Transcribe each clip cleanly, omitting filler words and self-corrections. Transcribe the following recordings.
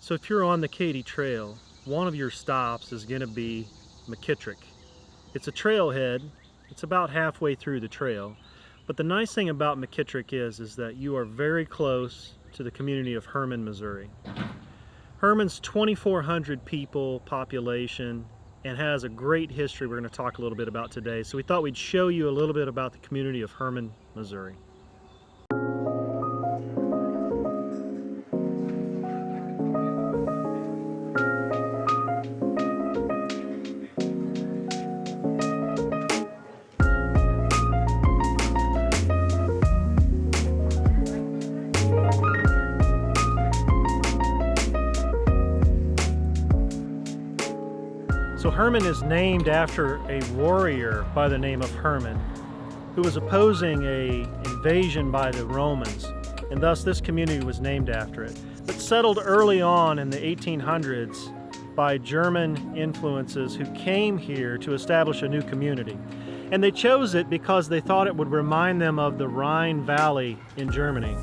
So if you're on the Katy Trail, one of your stops is going to be McKittrick. It's a trailhead. It's about halfway through the trail. But the nice thing about McKittrick is that you are very close to the community of Hermann, Missouri. Hermann's 2,400 people population and has a great history we're going to talk a little bit about today. So we thought we'd show you a little bit about the community of Hermann, Missouri. So Hermann is named after a warrior by the name of Hermann, who was opposing an invasion by the Romans, and thus this community was named after it. But settled early on in the 1800s by German influences who came here to establish a new community. And they chose it because they thought it would remind them of the Rhine Valley in Germany.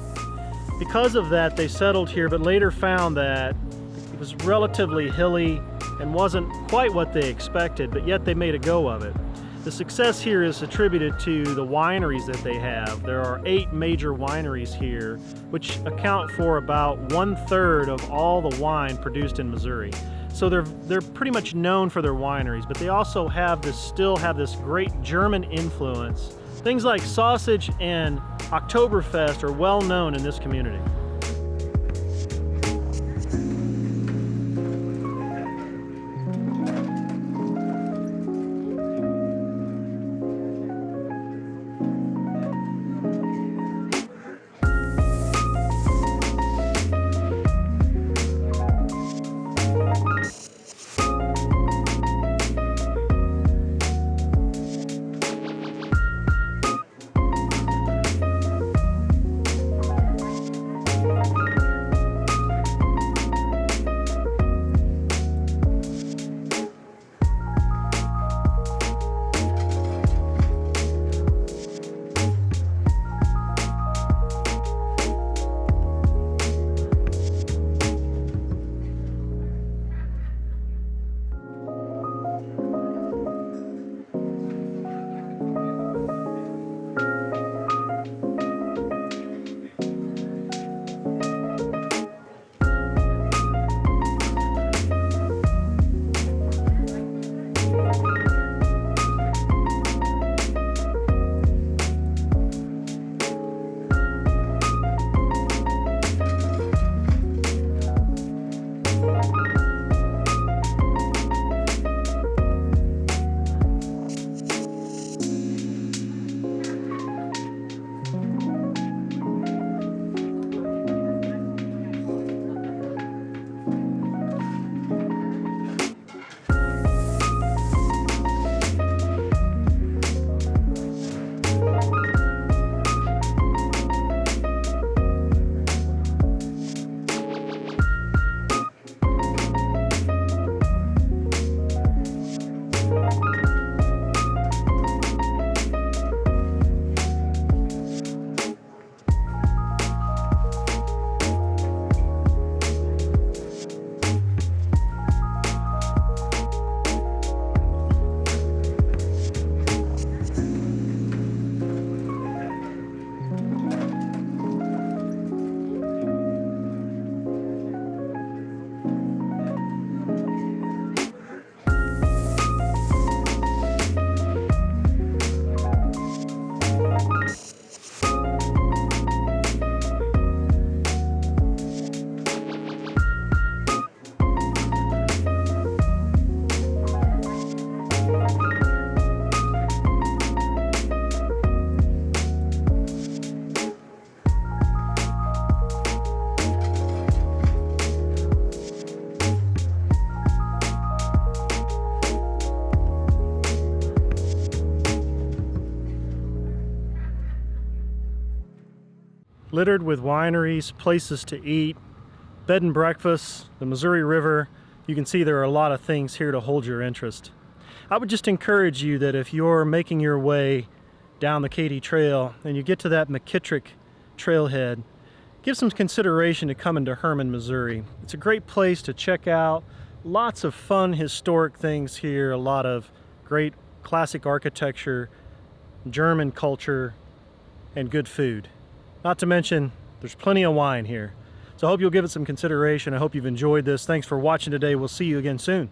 Because of that, they settled here, but later found that it was relatively hilly and wasn't quite what they expected, but yet they made a go of it. The success here is attributed to the wineries that they have. There are 8 major wineries here, which account for about 1/3 of all the wine produced in Missouri. So they're pretty much known for their wineries, but they also still have this great German influence. Things like sausage and Oktoberfest are well known in this community. Littered with wineries, places to eat, bed and breakfast, the Missouri River. You can see there are a lot of things here to hold your interest. I would just encourage you that if you're making your way down the Katy Trail and you get to that McKittrick trailhead, give some consideration to coming to Hermann, Missouri. It's a great place to check out. Lots of fun historic things here, a lot of great classic architecture, German culture, and good food. Not to mention, there's plenty of wine here. So I hope you'll give it some consideration. I hope you've enjoyed this. Thanks for watching today. We'll see you again soon.